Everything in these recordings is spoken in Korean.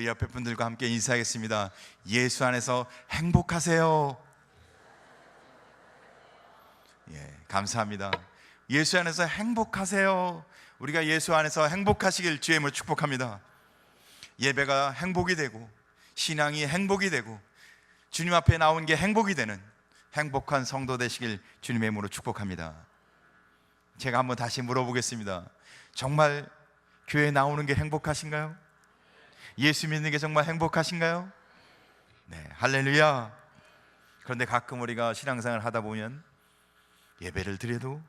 우리 옆에 분들과 함께 인사하겠습니다. 예수 안에서 행복하세요. 감사합니다. 예수 안에서 행복하세요. 우리가 예수 안에서 행복하시길 주의 이름으로 축복합니다. 예배가 행복이 되고 신앙이 행복이 되고 주님 앞에 나온 게 행복이 되는 행복한 성도 되시길 주님의 이름으로 축복합니다. 제가 한번 다시 물어보겠습니다. 정말 교회에 나오는 게 행복하신가요? 예수 믿는 게 정말 행복하신가요? 네, 할렐루야. 그런데 가끔 우리가 신앙생활을 하다 보면 예배를 드려도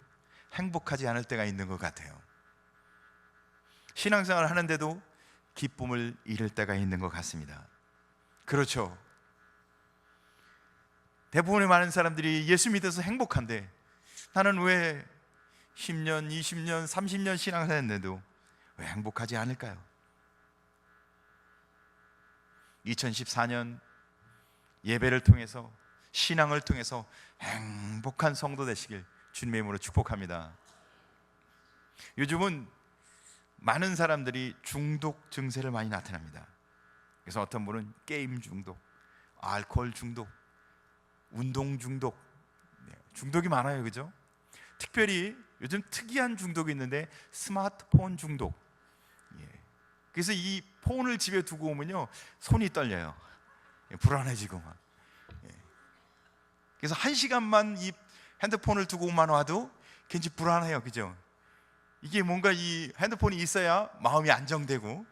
행복하지 않을 때가 있는 것 같아요. 신앙생활을 하는데도 기쁨을 잃을 때가 있는 것 같습니다. 그렇죠. 대부분의 많은 사람들이 예수 믿어서 행복한데 나는 왜 10년, 20년, 30년 신앙을 했는데도 왜 행복하지 않을까요? 2014년 예배를 통해서 신앙을 통해서 행복한 성도 되시길 주님의 이름으로 축복합니다. 요즘은 많은 사람들이 중독 증세를 많이 나타납니다. 그래서 어떤 분은 게임 중독, 알코올 중독, 운동 중독, 중독이 많아요. 그죠? 특별히 요즘 특이한 중독이 있는데 스마트폰 중독. 그래서 이 폰을 집에 두고 오면요 손이 떨려요. 불안해지고 막. 그래서 1시간만 이 핸드폰을 두고만 와도 굉장히 불안해요. 그죠? 이게 뭔가 이 핸드폰이 있어야 마음이 안정되고,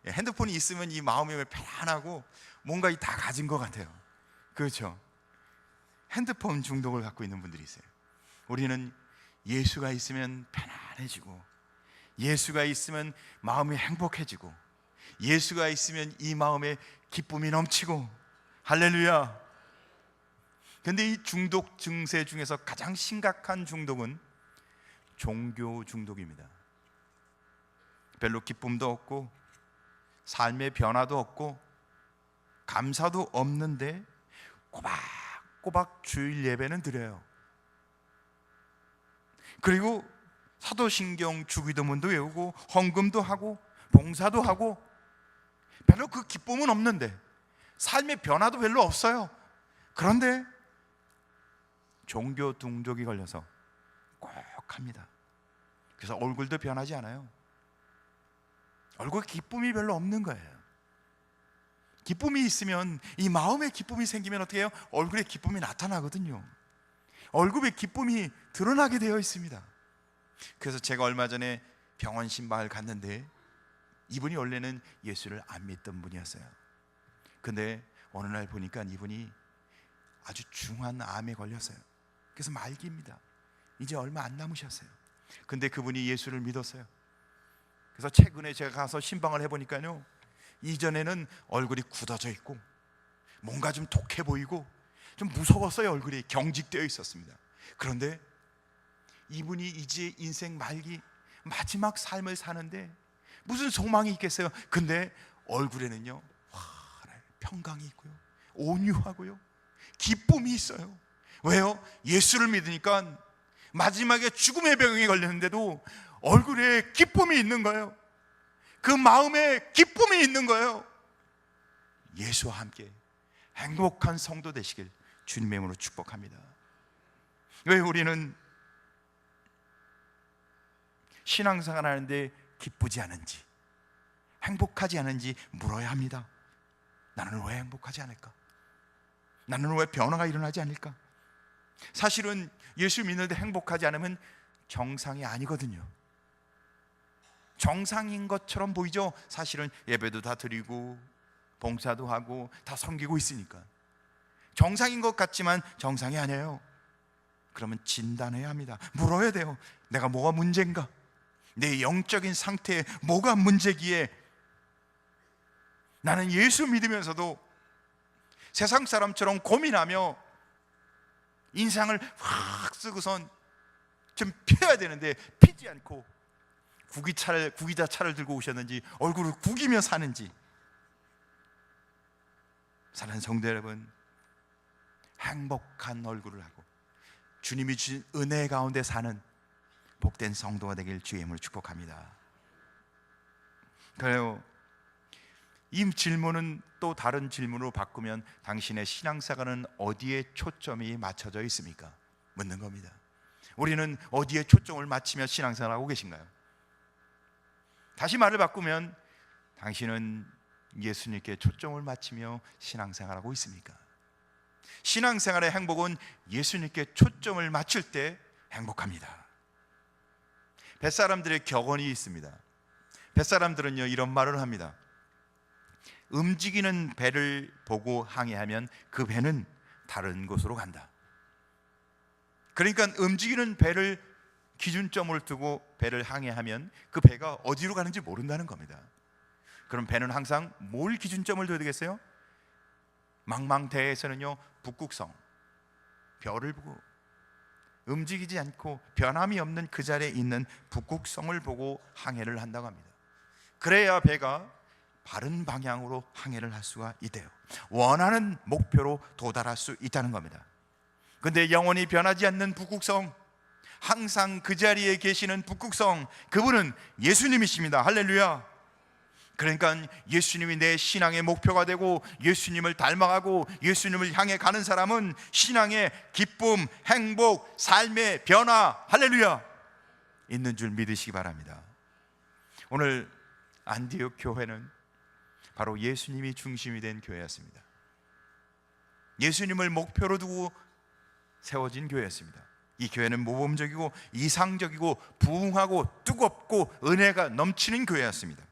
핸드폰이 있으면 이 마음이 편안하고 뭔가 다 가진 것 같아요. 그렇죠? 핸드폰 중독을 갖고 있는 분들이 있어요. 우리는 예수가 있으면 편안해지고, 예수가 있으면 마음이 행복해지고, 예수가 있으면 이 마음에 기쁨이 넘치고, 할렐루야. 근데 이 중독 증세 중에서 가장 심각한 중독은 종교 중독입니다. 별로 기쁨도 없고 삶의 변화도 없고 감사도 없는데 꼬박꼬박 주일 예배는 드려요. 그리고 사도신경 주기도문도 외우고 헌금도 하고 봉사도 하고 별로 그 기쁨은 없는데 삶의 변화도 별로 없어요. 그런데 종교 중독이 걸려서 꼭 합니다. 그래서 얼굴도 변하지 않아요. 얼굴에 기쁨이 별로 없는 거예요. 기쁨이 있으면, 이 마음에 기쁨이 생기면 어떻게 해요? 얼굴에 기쁨이 나타나거든요. 얼굴에 기쁨이 드러나게 되어 있습니다. 그래서 제가 얼마 전에 병원 신방을 갔는데 이분이 원래는 예수를 안 믿던 분이었어요. 근데 어느 날 보니까 이분이 아주 중한 암에 걸렸어요. 그래서 말기입니다. 이제 얼마 안 남으셨어요. 근데 그분이 예수를 믿었어요. 그래서 최근에 제가 가서 신방을 해보니까요, 이전에는 얼굴이 굳어져 있고 뭔가 좀 독해 보이고 좀 무서웠어요. 얼굴이 경직되어 있었습니다. 그런데 이분이 이제 인생 말기 마지막 삶을 사는데 무슨 소망이 있겠어요? 근데 얼굴에는요 평강이 있고요, 온유하고요, 기쁨이 있어요. 왜요? 예수를 믿으니까 마지막에 죽음의 병에 걸렸는데도 얼굴에 기쁨이 있는 거예요. 그 마음에 기쁨이 있는 거예요. 예수와 함께 행복한 성도 되시길 주님의 이름으로 축복합니다. 왜 우리는 신앙생활 하는데 기쁘지 않은지, 행복하지 않은지 물어야 합니다. 나는 왜 행복하지 않을까? 나는 왜 변화가 일어나지 않을까? 사실은 예수 믿는데 행복하지 않으면 정상이 아니거든요. 정상인 것처럼 보이죠? 사실은 예배도 다 드리고 봉사도 하고 다 섬기고 있으니까 정상인 것 같지만 정상이 아니에요. 그러면 진단해야 합니다. 물어야 돼요. 내가 뭐가 문제인가? 내 영적인 상태에 뭐가 문제기에 나는 예수 믿으면서도 세상 사람처럼 고민하며 인상을 확 쓰고선 좀 펴야 되는데 피지 않고 구기자차를 들고 오셨는지 얼굴을 구기며 사는지. 사랑하는 성도 여러분, 행복한 얼굴을 하고 주님이 주신 은혜 가운데 사는 복된 성도가 되길 주의 이름으로 축복합니다. 그래요. 이 질문은 또 다른 질문으로 바꾸면 당신의 신앙생활은 어디에 초점이 맞춰져 있습니까? 묻는 겁니다. 우리는 어디에 초점을 맞추며 신앙생활하고 계신가요? 다시 말을 바꾸면 당신은 예수님께 초점을 맞추며 신앙생활하고 있습니까? 신앙생활의 행복은 예수님께 초점을 맞출 때 행복합니다. 뱃사람들의 격언이 있습니다. 뱃사람들은요 이런 말을 합니다. 움직이는 배를 보고 항해하면 그 배는 다른 곳으로 간다. 그러니까 움직이는 배를 기준점을 두고 배를 항해하면 그 배가 어디로 가는지 모른다는 겁니다. 그럼 배는 항상 뭘 기준점을 둬야 되겠어요? 망망대해에서는요 북극성, 별을 보고 움직이지 않고 변함이 없는 그 자리에 있는 북극성을 보고 항해를 한다고 합니다. 그래야 배가 바른 방향으로 항해를 할 수가 있대요. 원하는 목표로 도달할 수 있다는 겁니다. 근데 영원히 변하지 않는 북극성, 항상 그 자리에 계시는 북극성, 그분은 예수님이십니다. 할렐루야. 그러니까 예수님이 내 신앙의 목표가 되고 예수님을 닮아가고 예수님을 향해 가는 사람은 신앙의 기쁨, 행복, 삶의 변화, 할렐루야, 있는 줄 믿으시기 바랍니다. 오늘 안디옥 교회는 바로 예수님이 중심이 된 교회였습니다. 예수님을 목표로 두고 세워진 교회였습니다. 이 교회는 모범적이고 이상적이고 부흥하고 뜨겁고 은혜가 넘치는 교회였습니다.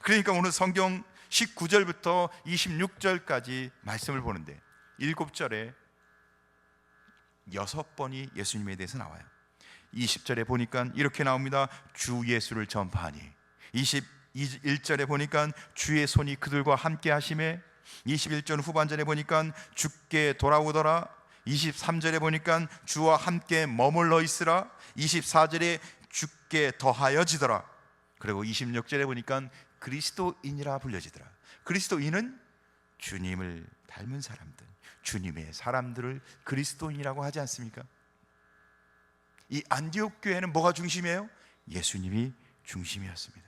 그러니까 오늘 성경 19절부터 26절까지 말씀을 보는데 7절에 6번이 예수님에 대해서 나와요. 20절에 보니까 이렇게 나옵니다. 주 예수를 전파하니. 21절에 보니까 주의 손이 그들과 함께 하심에. 21절 후반절에 보니까 주께 돌아오더라. 23절에 보니까 주와 함께 머물러 있으라. 24절에 주께 더하여지더라. 그리고 26절에 보니까 그리스도인이라 불려지더라. 그리스도인은 주님을 닮은 사람들, 주님의 사람들을 그리스도인이라고 하지 않습니까? 이 안디옥 교회는 뭐가 중심이에요? 예수님이 중심이었습니다.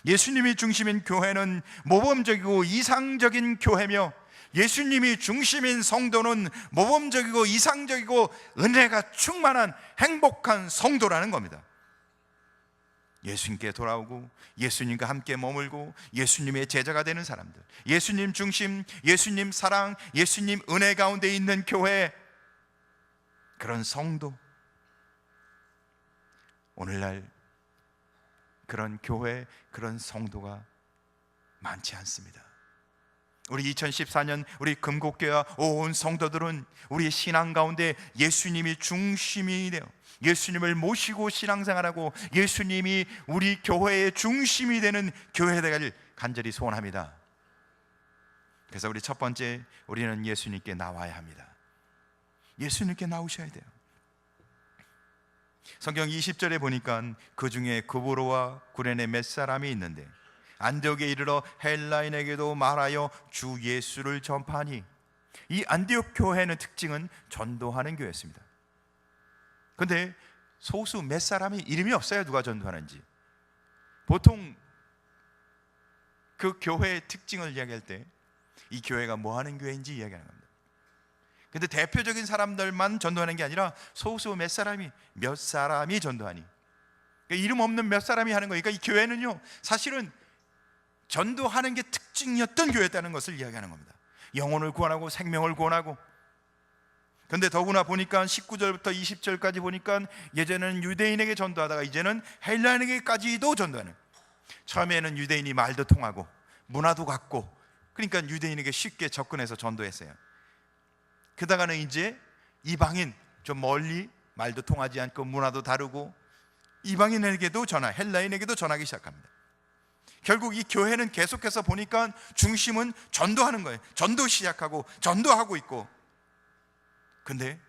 예수님이 중심인 교회는 모범적이고 이상적인 교회며, 예수님이 중심인 성도는 모범적이고 이상적이고 은혜가 충만한 행복한 성도라는 겁니다. 예수님께 돌아오고 예수님과 함께 머물고 예수님의 제자가 되는 사람들, 예수님 중심, 예수님 사랑, 예수님 은혜 가운데 있는 교회, 그런 성도. 오늘날 그런 교회, 그런 성도가 많지 않습니다. 우리 2014년 우리 금곡교회와 온 성도들은 우리의 신앙 가운데 예수님이 중심이 되어 예수님을 모시고 신앙생활하고 예수님이 우리 교회의 중심이 되는 교회가 되기를 간절히 소원합니다. 그래서 우리 첫 번째, 우리는 예수님께 나와야 합니다. 예수님께 나오셔야 돼요. 성경 20절에 보니까 그 중에 구브로와 구레네 몇 사람이 있는데 안디옥에 이르러 헬라인에게도 말하여 주 예수를 전파하니. 이 안디옥 교회의 특징은 전도하는 교회였습니다. 그런데 소수 몇 사람이 이름이 없어요. 누가 전도하는지. 보통 그 교회의 특징을 이야기할 때 이 교회가 뭐 하는 교회인지 이야기하는 겁니다. 근데 대표적인 사람들만 전도하는 게 아니라 소수 몇 사람이 전도하니. 그러니까 이름 없는 몇 사람이 하는 거니까 이 교회는요 사실은 전도하는 게 특징이었던 교회였다는 것을 이야기하는 겁니다. 영혼을 구원하고 생명을 구원하고. 그런데 더구나 보니까 19절부터 20절까지 보니까 예전에는 유대인에게 전도하다가 이제는 헬라인에게까지도 전도하는. 처음에는 유대인이 말도 통하고 문화도 같고 그러니까 유대인에게 쉽게 접근해서 전도했어요. 그러다가는 이제 이방인, 좀 멀리 말도 통하지 않고 문화도 다르고 이방인에게도 헬라인에게도 전하기 시작합니다. 결국 이 교회는 계속해서 보니까 중심은 전도하는 거예요. 전도 시작하고 전도하고 있고. 근데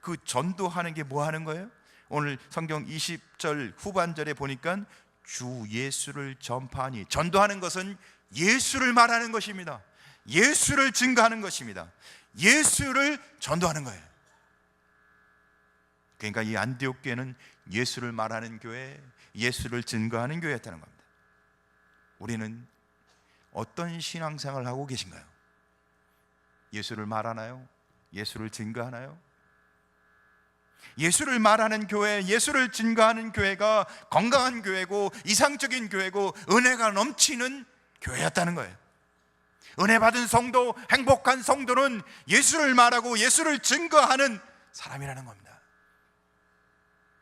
그 전도하는 게 뭐 하는 거예요? 오늘 성경 20절 후반절에 보니까 주 예수를 전파하니. 전도하는 것은 예수를 말하는 것입니다. 예수를 증거하는 것입니다. 예수를 전도하는 거예요. 그러니까 이 안디옥 교회는 예수를 말하는 교회, 예수를 증거하는 교회였다는 겁니다. 우리는 어떤 신앙생활을 하고 계신가요? 예수를 말하나요? 예수를 증거하나요? 예수를 말하는 교회, 예수를 증거하는 교회가 건강한 교회고 이상적인 교회고 은혜가 넘치는 교회였다는 거예요. 은혜 받은 성도, 행복한 성도는 예수를 말하고 예수를 증거하는 사람이라는 겁니다.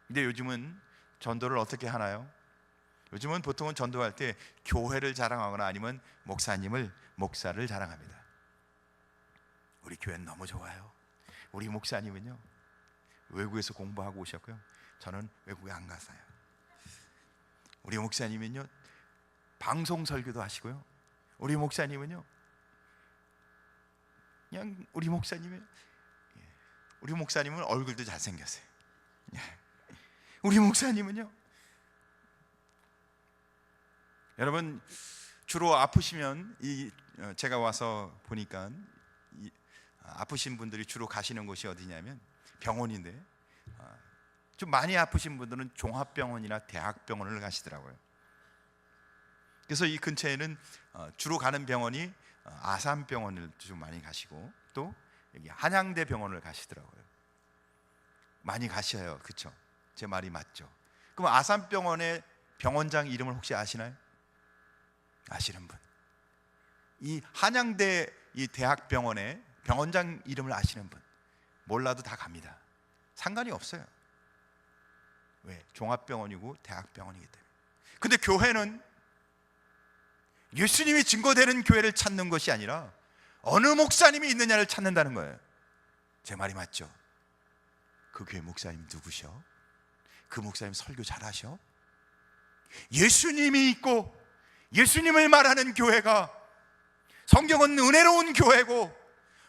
근데 요즘은 전도를 어떻게 하나요? 요즘은 보통은 전도할 때 교회를 자랑하거나 아니면 목사를 자랑합니다. 우리 교회는 너무 좋아요. 우리 목사님은요 외국에서 공부하고 오셨고요, 저는 외국에 안 갔어요. 우리 목사님은요 방송 설교도 하시고요, 우리 목사님은요 그냥 우리 목사님은 얼굴도 잘생겼어요. 우리 목사님은요, 여러분 주로 아프시면 제가 와서 보니까 아프신 분들이 주로 가시는 곳이 어디냐면 병원인데, 좀 많이 아프신 분들은 종합병원이나 대학병원을 가시더라고요. 그래서 이 근처에는 주로 가는 병원이 아산병원을 좀 많이 가시고, 또 여기 한양대 병원을 가시더라고요. 많이 가셔요. 그렇죠? 제 말이 맞죠? 그럼 아산병원의 병원장 이름을 혹시 아시나요? 아시는 분? 이 한양대 이 대학병원의 병원장 이름을 아시는 분? 몰라도 다 갑니다. 상관이 없어요. 왜? 종합병원이고 대학병원이기 때문에. 근데 교회는 예수님이 증거되는 교회를 찾는 것이 아니라 어느 목사님이 있느냐를 찾는다는 거예요. 제 말이 맞죠? 그 교회 목사님 누구셔? 그 목사님 설교 잘하셔? 예수님이 있고 예수님을 말하는 교회가, 성경은 은혜로운 교회고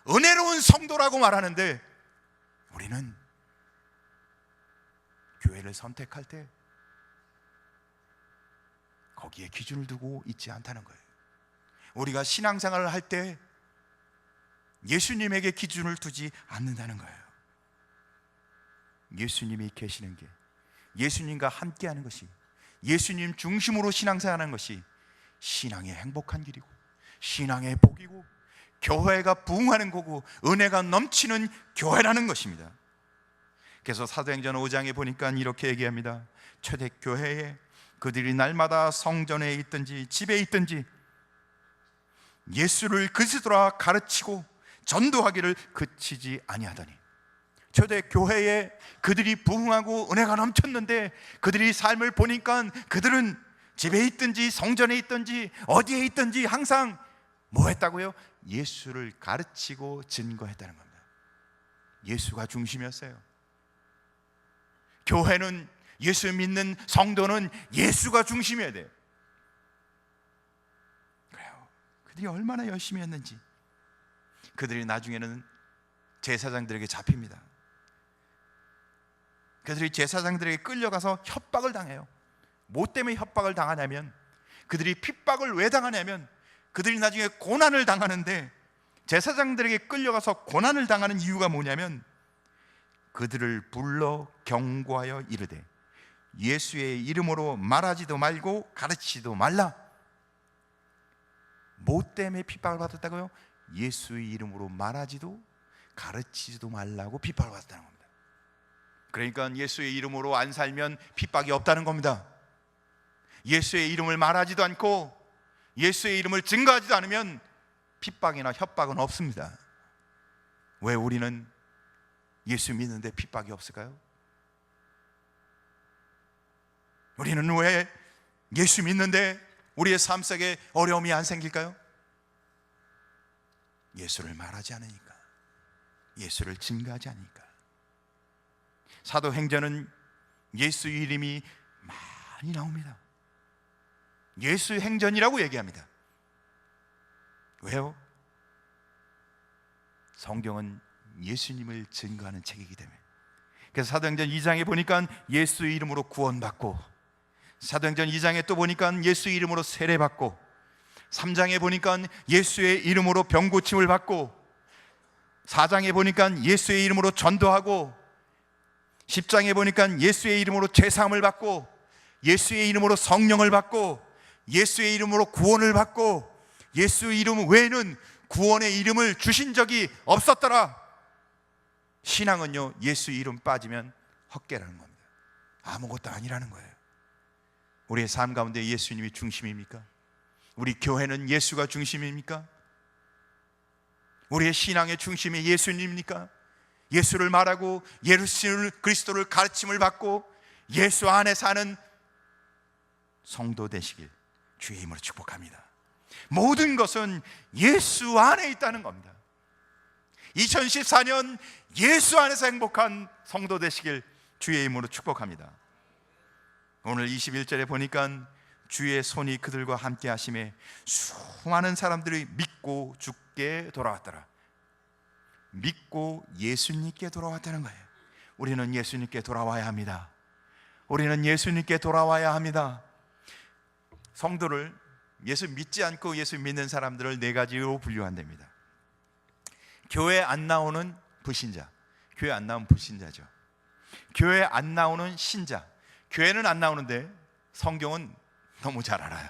은혜로운 성도라고 말하는데, 우리는 교회를 선택할 때 거기에 기준을 두고 있지 않다는 거예요. 우리가 신앙생활을 할 때 예수님에게 기준을 두지 않는다는 거예요. 예수님이 계시는 게, 예수님과 함께하는 것이, 예수님 중심으로 신앙생활하는 것이 신앙의 행복한 길이고 신앙의 복이고 교회가 부흥하는 거고 은혜가 넘치는 교회라는 것입니다. 그래서 사도행전 5장에 보니까 이렇게 얘기합니다. 초대교회에 그들이 날마다 성전에 있든지 집에 있든지 예수를 그리스도라 가르치고 전도하기를 그치지 아니하더니, 초대교회에 그들이 부흥하고 은혜가 넘쳤는데 그들이 삶을 보니까 그들은 집에 있든지 성전에 있든지 어디에 있든지 항상 뭐 했다고요? 예수를 가르치고 증거했다는 겁니다. 예수가 중심이었어요. 교회는, 예수 믿는 성도는 예수가 중심이어야 돼요. 그래요. 그들이 얼마나 열심히 했는지. 그들이 나중에는 제사장들에게 잡힙니다. 그들이 제사장들에게 끌려가서 협박을 당해요. 뭐 때문에 협박을 당하냐면, 그들이 핍박을 왜 당하냐면 그들이 나중에 고난을 당하는데, 제사장들에게 끌려가서 고난을 당하는 이유가 뭐냐면 그들을 불러 경고하여 이르되 예수의 이름으로 말하지도 말고 가르치지도 말라. 뭐 때문에 핍박을 받았다고요? 예수의 이름으로 말하지도 가르치지도 말라고 핍박을 받았다는 겁니다. 그러니까 예수의 이름으로 안 살면 핍박이 없다는 겁니다. 예수의 이름을 말하지도 않고 예수의 이름을 증거하지도 않으면 핍박이나 협박은 없습니다. 왜 우리는 예수 믿는데 핍박이 없을까요? 우리는 왜 예수 믿는데 우리의 삶 속에 어려움이 안 생길까요? 예수를 말하지 않으니까, 예수를 증거하지 않으니까. 사도행전은 예수 이름이 많이 나옵니다. 예수 행전이라고 얘기합니다. 왜요? 성경은 예수님을 증거하는 책이기 때문에. 그래서 사도행전 2장에 보니까 예수 이름으로 구원받고, 사도행전 2장에 또 보니까 예수 이름으로 세례받고, 3장에 보니까 예수의 이름으로 병 고침을 받고, 4장에 보니까 예수의 이름으로 전도하고, 10장에 보니까 예수의 이름으로 죄사함을 받고, 예수의 이름으로 성령을 받고, 예수의 이름으로 구원을 받고, 예수 이름 외에는 구원의 이름을 주신 적이 없었더라. 신앙은요, 예수 이름 빠지면 헛개라는 겁니다. 아무것도 아니라는 거예요. 우리의 삶 가운데 예수님이 중심입니까? 우리 교회는 예수가 중심입니까? 우리의 신앙의 중심이 예수님입니까? 예수를 말하고 예수 그리스도를 가르침을 받고 예수 안에 사는 성도 되시길 주의 이름으로 축복합니다. 모든 것은 예수 안에 있다는 겁니다. 2014년 예수 안에서 행복한 성도 되시길 주의 이름으로 축복합니다. 오늘 21절에 보니까 주의 손이 그들과 함께 하심에 수많은 사람들이 믿고 주께 돌아왔더라. 믿고 예수님께 돌아왔다는 거예요. 우리는 예수님께 돌아와야 합니다. 우리는 예수님께 돌아와야 합니다. 성도를, 예수 믿지 않고 예수 믿는 사람들을 네 가지로 분류한답니다. 교회 안 나오는 불신자, 교회 안 나오는 불신자죠. 교회 안 나오는 신자, 교회는 안 나오는데 성경은 너무 잘 알아요.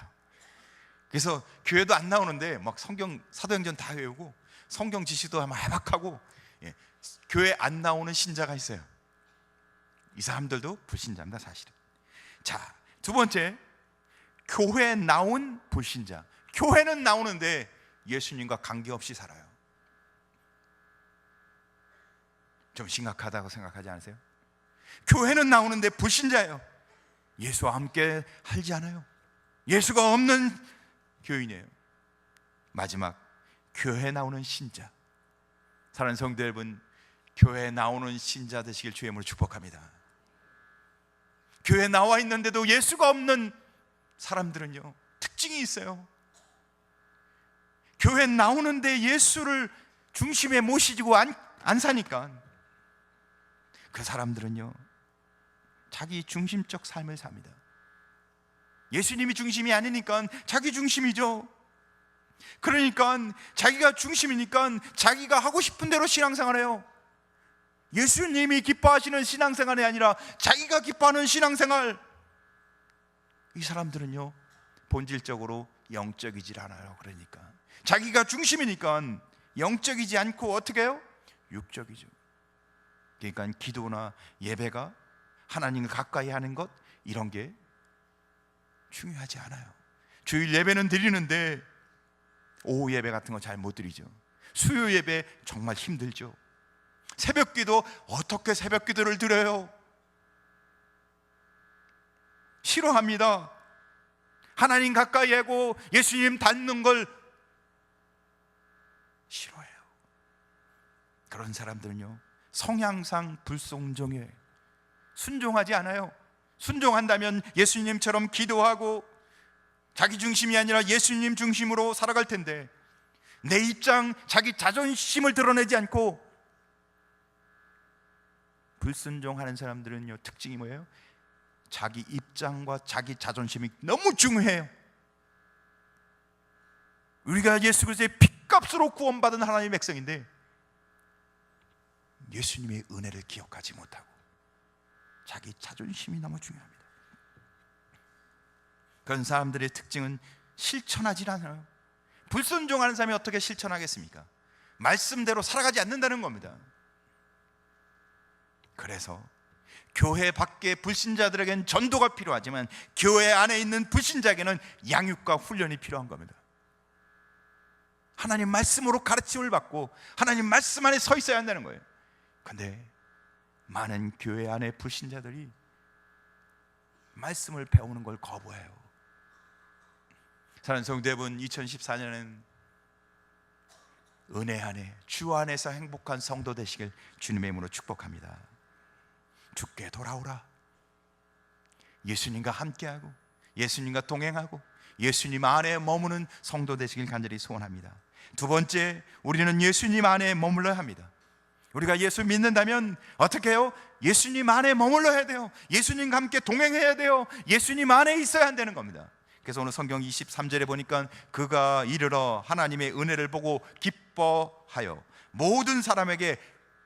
그래서 교회도 안 나오는데 막 성경 사도행전 다 외우고 성경 지시도 막 해박하고, 교회 안 나오는 신자가 있어요. 이 사람들도 불신자입니다, 사실은. 자, 두 번째, 교회에 나온 불신자. 교회는 나오는데 예수님과 관계없이 살아요. 좀 심각하다고 생각하지 않으세요? 교회는 나오는데 불신자예요. 예수와 함께 살지 않아요. 예수가 없는 교인이에요. 마지막, 교회에 나오는 신자. 사랑하는 성도 여러분, 교회에 나오는 신자 되시길 주의 이름으로 축복합니다. 교회에 나와 있는데도 예수가 없는 사람들은요, 특징이 있어요. 교회에 나오는데 예수를 중심에 모시고 안 사니까 그 사람들은요, 자기 중심적 삶을 삽니다. 예수님이 중심이 아니니까 자기 중심이죠. 그러니까 자기가 중심이니까 자기가 하고 싶은 대로 신앙생활해요. 예수님이 기뻐하시는 신앙생활이 아니라 자기가 기뻐하는 신앙생활. 이 사람들은요, 본질적으로 영적이질 않아요. 그러니까 자기가 중심이니까 영적이지 않고 어떻게 해요? 육적이죠. 그러니까 기도나 예배가 하나님을 가까이 하는 것, 이런 게 중요하지 않아요. 주일 예배는 드리는데 오후 예배 같은 거 잘 못 드리죠. 수요 예배 정말 힘들죠. 새벽 기도, 어떻게 새벽 기도를 드려요? 싫어합니다. 하나님 가까이 하고 예수님 닮는 걸 싫어해요. 그런 사람들은요, 성향상 불순종해요. 순종하지 않아요. 순종한다면 예수님처럼 기도하고 자기 중심이 아니라 예수님 중심으로 살아갈 텐데, 내 입장, 자기 자존심을 드러내지 않고 불순종하는 사람들은요, 특징이 뭐예요? 자기 입장과 자기 자존심이 너무 중요해요. 우리가 예수 그리스도의 핏값으로 구원받은 하나님의 백성인데 예수님의 은혜를 기억하지 못하고 자기 자존심이 너무 중요합니다. 그런 사람들의 특징은 실천하지 않아요. 불순종하는 사람이 어떻게 실천하겠습니까? 말씀대로 살아가지 않는다는 겁니다. 그래서 교회 밖의 불신자들에게는 전도가 필요하지만 교회 안에 있는 불신자에게는 양육과 훈련이 필요한 겁니다. 하나님 말씀으로 가르침을 받고 하나님 말씀 안에 서 있어야 한다는 거예요. 그런데 많은 교회 안에 불신자들이 말씀을 배우는 걸 거부해요. 사랑하는 성도 여러분, 2014년은 은혜 안에, 주 안에서 행복한 성도 되시길 주님의 이름으로 축복합니다. 주께 돌아오라. 예수님과 함께하고 예수님과 동행하고 예수님 안에 머무는 성도 되시길 간절히 소원합니다. 두 번째, 우리는 예수님 안에 머물러야 합니다. 우리가 예수 믿는다면 어떻게 해요? 예수님 안에 머물러야 돼요. 예수님과 함께 동행해야 돼요. 예수님 안에 있어야 한다는 겁니다. 그래서 오늘 성경 23절에 보니까 그가 이르러 하나님의 은혜를 보고 기뻐하여 모든 사람에게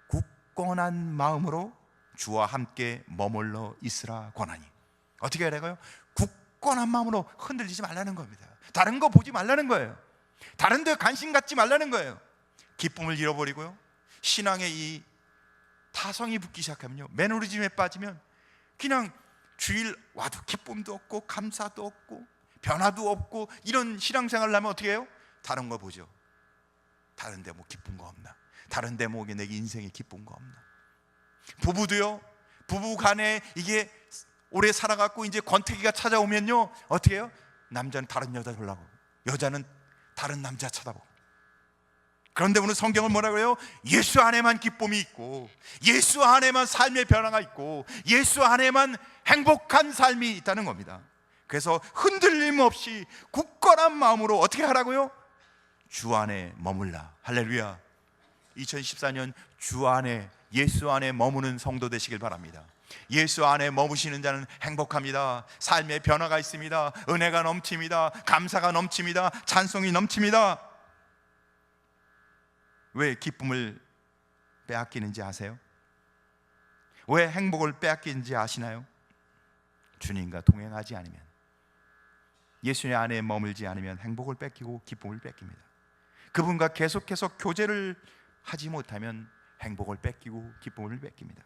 굳건한 마음으로 주와 함께 머물러 있으라 권하니. 어떻게 해야 될까요? 굳건한 마음으로 흔들리지 말라는 겁니다. 다른 거 보지 말라는 거예요. 다른 데 관심 갖지 말라는 거예요. 기쁨을 잃어버리고요, 신앙의 이 타성이 붙기 시작하면요, 매너리즘에 빠지면 그냥 주일 와도 기쁨도 없고 감사도 없고 변화도 없고, 이런 신앙생활을 하면 어떻게 해요? 다른 거 보죠. 다른 데 뭐 기쁜 거 없나? 다른 데 뭐 내 인생에 기쁜 거 없나? 부부도요, 부부 간에 이게 오래 살아갖고 이제 권태기가 찾아오면요, 어떻게 해요? 남자는 다른 여자 보려고, 여자는 다른 남자 쳐다보고. 그런데 오늘 성경은 뭐라고 해요? 예수 안에만 기쁨이 있고, 예수 안에만 삶의 변화가 있고, 예수 안에만 행복한 삶이 있다는 겁니다. 그래서 흔들림 없이 굳건한 마음으로 어떻게 하라고요? 주 안에 머물라. 할렐루야. 2014년 주 안에, 예수 안에 머무는 성도 되시길 바랍니다. 예수 안에 머무시는 자는 행복합니다. 삶의 변화가 있습니다. 은혜가 넘칩니다. 감사가 넘칩니다. 찬송이 넘칩니다. 왜 기쁨을 빼앗기는지 아세요? 왜 행복을 빼앗기는지 아시나요? 주님과 동행하지 않으면, 예수님 안에 머물지 않으면 행복을 뺏기고 기쁨을 뺏깁니다. 그분과 계속해서 교제를 하지 못하면 행복을 뺏기고 기쁨을 뺏깁니다.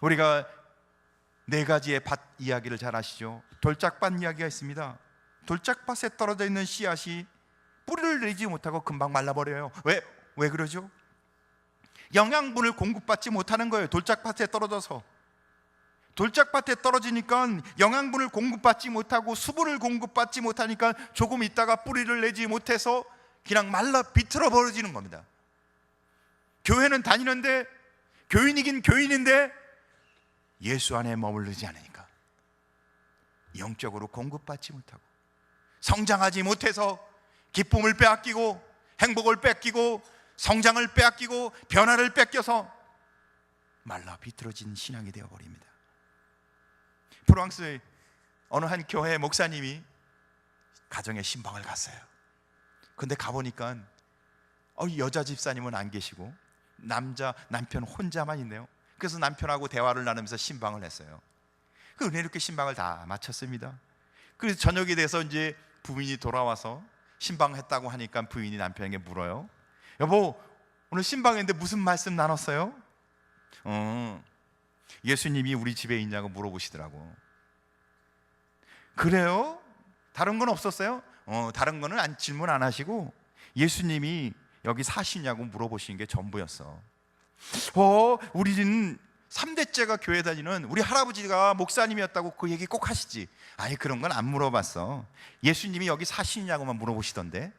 우리가 네 가지의 밭 이야기를 잘 아시죠? 돌짝밭 이야기가 있습니다. 돌짝밭에 떨어져 있는 씨앗이 뿌리를 내지 못하고 금방 말라버려요. 왜 그러죠? 영양분을 공급받지 못하는 거예요. 돌짝밭에 떨어져서. 돌짝밭에 떨어지니까 영양분을 공급받지 못하고 수분을 공급받지 못하니까 조금 있다가 뿌리를 내지 못해서 그냥 말라 비틀어 버려지는 겁니다. 교회는 다니는데, 교인이긴 교인인데 예수 안에 머무르지 않으니까 영적으로 공급받지 못하고 성장하지 못해서 기쁨을 빼앗기고 행복을 뺏기고 성장을 빼앗기고 변화를 뺏겨서 말라 비틀어진 신앙이 되어버립니다. 프랑스의 어느 한 교회 목사님이 가정에 신방을 갔어요. 근데 가보니까 여자 집사님은 안 계시고 남편 혼자만 있네요. 그래서 남편하고 대화를 나누면서 신방을 했어요. 그 은혜롭게 신방을 다 마쳤습니다. 그래서 저녁이 돼서 이제 부인이 돌아와서 신방했다고 하니까 부인이 남편에게 물어요. 여보, 오늘 신방했는데 무슨 말씀 나눴어요? 예수님이 우리 집에 있냐고 물어보시더라고. 그래요? 다른 건 없었어요? 다른 거는 질문 안 하시고 예수님이 여기 사시냐고 물어보시는 게 전부였어. 우리는 3대째가 교회 다니는 우리 할아버지가 목사님이었다고 그 얘기 꼭 하시지. 아니, 그런 건 안 물어봤어. 예수님이 여기 사시냐고만 물어보시던데.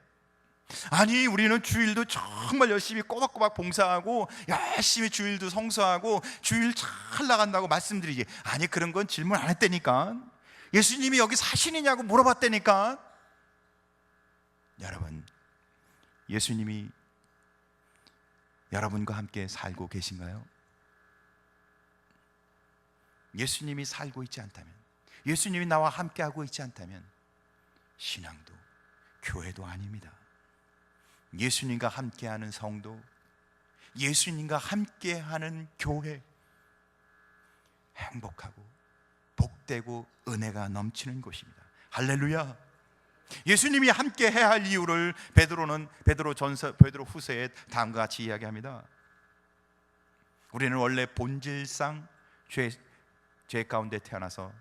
아니, 우리는 주일도 정말 열심히 꼬박꼬박 봉사하고 열심히 주일도 성수하고 주일 잘 나간다고 말씀드리지. 아니, 그런 건 질문 안 했다니까. 예수님이 여기 사시느냐고 물어봤다니까. 여러분, 예수님이 여러분과 함께 살고 계신가요? 예수님이 살고 있지 않다면, 예수님이 나와 함께하고 있지 않다면 신앙도 교회도 아닙니다. 예수님과 함께하는 성도, 예수님과 함께하는 교회, 행복하고 복되고 은혜가 넘치는 곳입니다. 할렐루야. 예수님이 함께 해야 할 이유를 베드로 후서에 다음과 같이 이야기합니다. 우리는 원래 본질상 죄 가운데 태어나서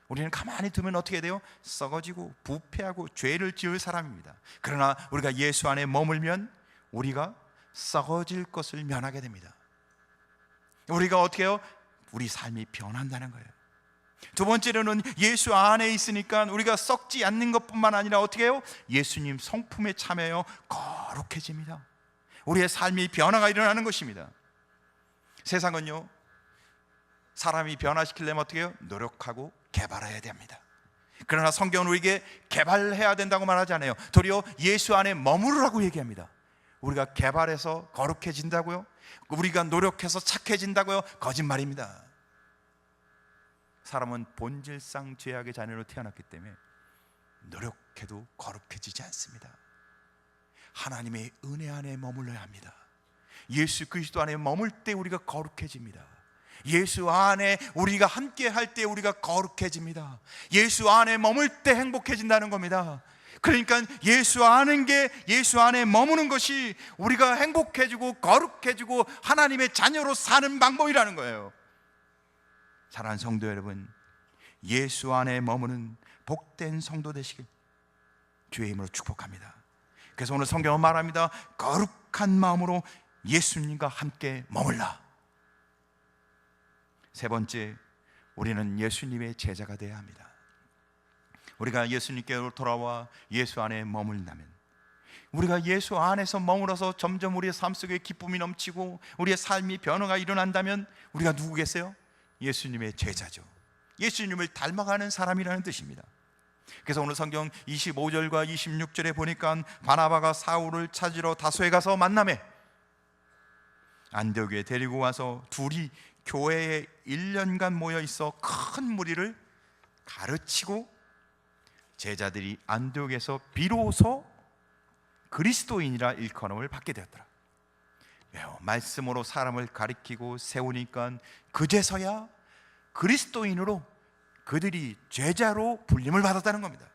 우리는 가만히 두면 어떻게 돼요? 썩어지고 부패하고 죄를 지을 사람입니다. 그러나 우리가 예수 안에 머물면 우리가 썩어질 것을 면하게 됩니다. 우리가 어떻게 해요? 우리 삶이 변한다는 거예요. 두 번째로는 예수 안에 있으니까 우리가 썩지 않는 것뿐만 아니라 어떻게 해요? 예수님 성품에 참여하여 거룩해집니다. 우리의 삶이 변화가 일어나는 것입니다. 세상은요, 사람이 변화시키려면 어떻게 해요? 노력하고 개발해야 됩니다. 그러나 성경은 우리에게 개발해야 된다고 말하지 않아요. 도리어 예수 안에 머무르라고 얘기합니다. 우리가 개발해서 거룩해진다고요? 우리가 노력해서 착해진다고요? 거짓말입니다. 사람은 본질상 죄악의 자녀로 태어났기 때문에 노력해도 거룩해지지 않습니다. 하나님의 은혜 안에 머물러야 합니다. 예수 그리스도 안에 머물 때 우리가 거룩해집니다. 예수 안에 우리가 함께 할 때 우리가 거룩해집니다. 예수 안에 머물 때 행복해진다는 겁니다. 그러니까 예수 아는 게, 예수 안에 머무는 것이 우리가 행복해지고 거룩해지고 하나님의 자녀로 사는 방법이라는 거예요. 사랑하는 성도 여러분, 예수 안에 머무는 복된 성도 되시길 주의 이름으로 축복합니다. 그래서 오늘 성경은 말합니다. 거룩한 마음으로 예수님과 함께 머물라. 세 번째, 우리는 예수님의 제자가 되어야 합니다. 우리가 예수님께로 돌아와 예수 안에 머물다면, 우리가 예수 안에서 머물어서 점점 우리의 삶 속에 기쁨이 넘치고 우리의 삶이 변화가 일어난다면 우리가 누구겠어요? 예수님의 제자죠. 예수님을 닮아가는 사람이라는 뜻입니다. 그래서 오늘 성경 25절과 26절에 보니까 바나바가 사울을 찾으러 다소에 가서 만나매 안디옥에 데리고 와서 둘이 교회에 1년간 모여 있어 큰 무리를 가르치고 제자들이 안디옥에서 비로소 그리스도인이라 일컬음을 받게 되었더라. 말씀으로 사람을 가리키고 세우니까 그제서야 그리스도인으로 그들이 제자로 불림을 받았다는 겁니다.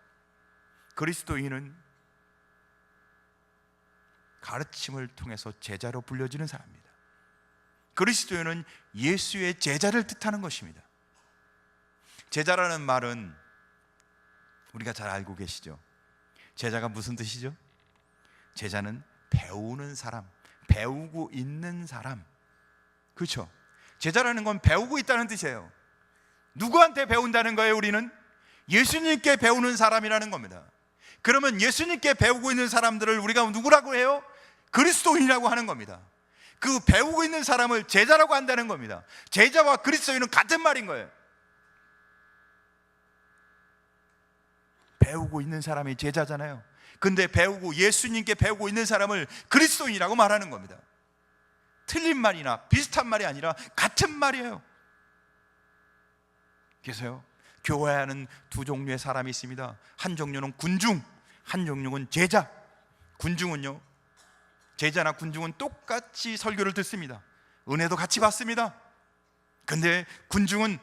그리스도인은 가르침을 통해서 제자로 불려지는 사람입니다. 그리스도인은 예수의 제자를 뜻하는 것입니다. 제자라는 말은 우리가 잘 알고 계시죠? 제자가 무슨 뜻이죠? 제자는 배우는 사람, 배우고 있는 사람. 그렇죠? 제자라는 건 배우고 있다는 뜻이에요. 누구한테 배운다는 거예요? 우리는 예수님께 배우는 사람이라는 겁니다. 그러면 예수님께 배우고 있는 사람들을 우리가 누구라고 해요? 그리스도인이라고 하는 겁니다. 그 배우고 있는 사람을 제자라고 한다는 겁니다. 제자와 그리스도인은 같은 말인 거예요. 배우고 있는 사람이 제자잖아요. 근데 예수님께 배우고 있는 사람을 그리스도인이라고 말하는 겁니다. 틀린 말이나 비슷한 말이 아니라 같은 말이에요. 그래서요, 교회에는 두 종류의 사람이 있습니다. 한 종류는 군중, 한 종류는 제자. 군중은요, 제자나 군중은 똑같이 설교를 듣습니다. 은혜도 같이 받습니다. 근데 군중은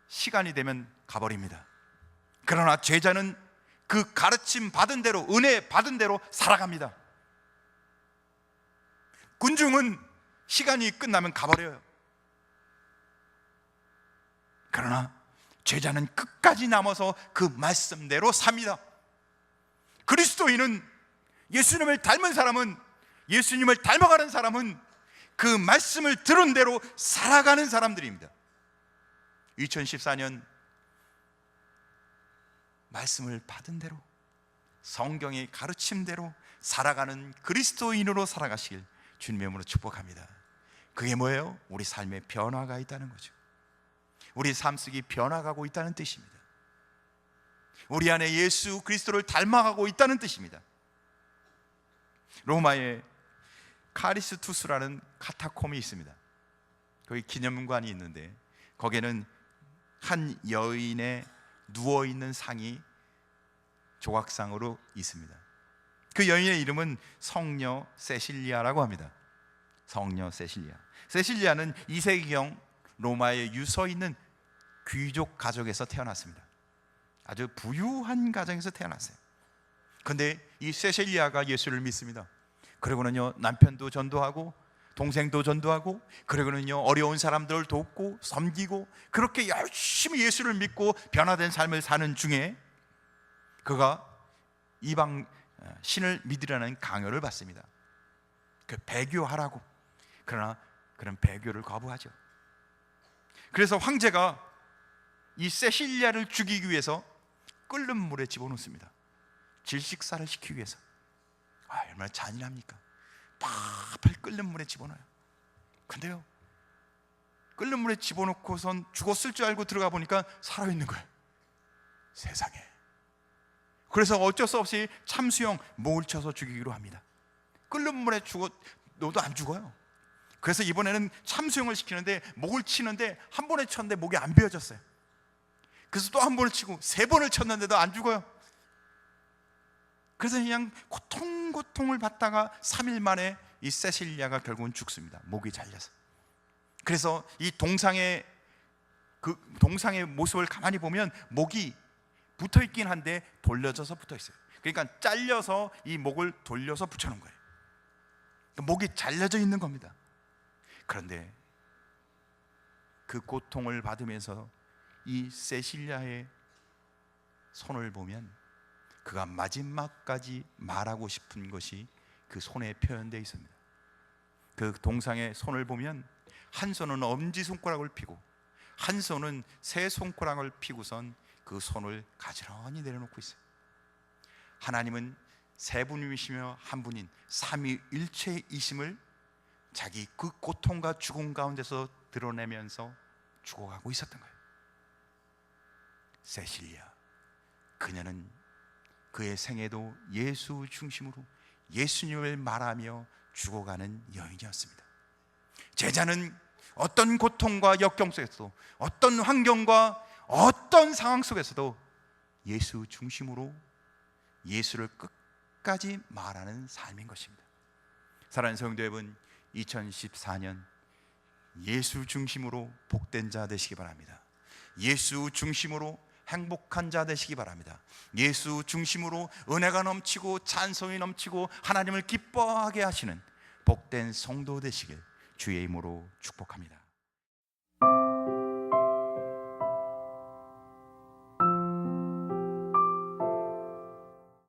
시간이 되면 가버립니다. 그러나 제자는 그 가르침 받은 대로, 은혜 받은 대로 살아갑니다. 군중은 시간이 끝나면 가버려요. 그러나 제자는 끝까지 남아서 그 말씀대로 삽니다. 그리스도인은, 예수님을 닮은 사람은, 예수님을 닮아가는 사람은 그 말씀을 들은 대로 살아가는 사람들입니다. 2014년 말씀을 받은 대로, 성경의 가르침대로 살아가는 그리스도인으로 살아가시길 주님의 이름으로 축복합니다. 그게 뭐예요? 우리 삶에 변화가 있다는 거죠. 우리 삶 속이 변화가고 있다는 뜻입니다. 우리 안에 예수 그리스도를 닮아가고 있다는 뜻입니다. 로마에 카리스투스라는 카타콤이 있습니다. 거기 기념관이 있는데 거기에는 한 여인의 누워있는 상이 조각상으로 있습니다. 그 여인의 이름은 성녀 세실리아라고 합니다. 성녀 세실리아. 세실리아는 2세기경 로마에 유서 있는 귀족 가족에서 태어났습니다. 아주 부유한 가정에서 태어났어요. 근데 이 세실리아가 예수를 믿습니다. 그리고는요, 남편도 전도하고 동생도 전도하고, 그리고는요, 어려운 사람들을 돕고 섬기고, 그렇게 열심히 예수를 믿고 변화된 삶을 사는 중에 그가 이방 신을 믿으라는 강요를 받습니다. 그 배교하라고. 그러나 그런 배교를 거부하죠. 그래서 황제가 이 세실리아를 죽이기 위해서 끓는 물에 집어넣습니다. 질식사를 시키기 위해서. 얼마나 잔인합니까? 팔팔 끓는 물에 집어넣어요. 근데요, 끓는 물에 집어넣고선 죽었을 줄 알고 들어가 보니까 살아있는 거예요. 세상에. 그래서 어쩔 수 없이 참수형 목을 쳐서 죽이기로 합니다. 끓는 물에 넣어도 안 죽어요. 그래서 이번에는 참수형을 시키는데 목을 치는데 한 번에 쳤는데 목이 안 베어졌어요. 그래서 또 한 번을 치고 3번을 쳤는데도 안 죽어요. 그래서 그냥 고통을 받다가 3일 만에 이 세실리아가 결국은 죽습니다. 목이 잘려서. 그래서 이 동상의 모습을 가만히 보면 목이 붙어 있긴 한데 돌려져서 붙어 있어요. 그러니까 잘려서 이 목을 돌려서 붙여놓은 거예요. 목이 잘려져 있는 겁니다. 그런데 그 고통을 받으면서 이 세실리아의 손을 보면 그가 마지막까지 말하고 싶은 것이 그 손에 표현되어 있습니다. 그 동상의 손을 보면 한 손은 엄지손가락을 펴고 한 손은 세 손가락을 펴고선 그 손을 가지런히 내려놓고 있어요. 하나님은 세 분이시며 한 분인 삼위일체이심을 자기 그 고통과 죽음 가운데서 드러내면서 죽어가고 있었던 거예요. 세실리아, 그녀는 그의 생애도 예수 중심으로 예수님을 말하며 죽어가는 여인이었습니다. 제자는 어떤 고통과 역경 속에서도, 어떤 환경과 어떤 상황 속에서도 예수 중심으로 예수를 끝까지 말하는 삶인 것입니다. 사랑하는 성도 여러분, 2014년 예수 중심으로 복된 자 되시기 바랍니다. 예수 중심으로 행복한 자 되시기 바랍니다. 예수 중심으로 은혜가 넘치고 찬송이 넘치고 하나님을 기뻐하게 하시는 복된 성도 되시길 주의 이름으로 축복합니다.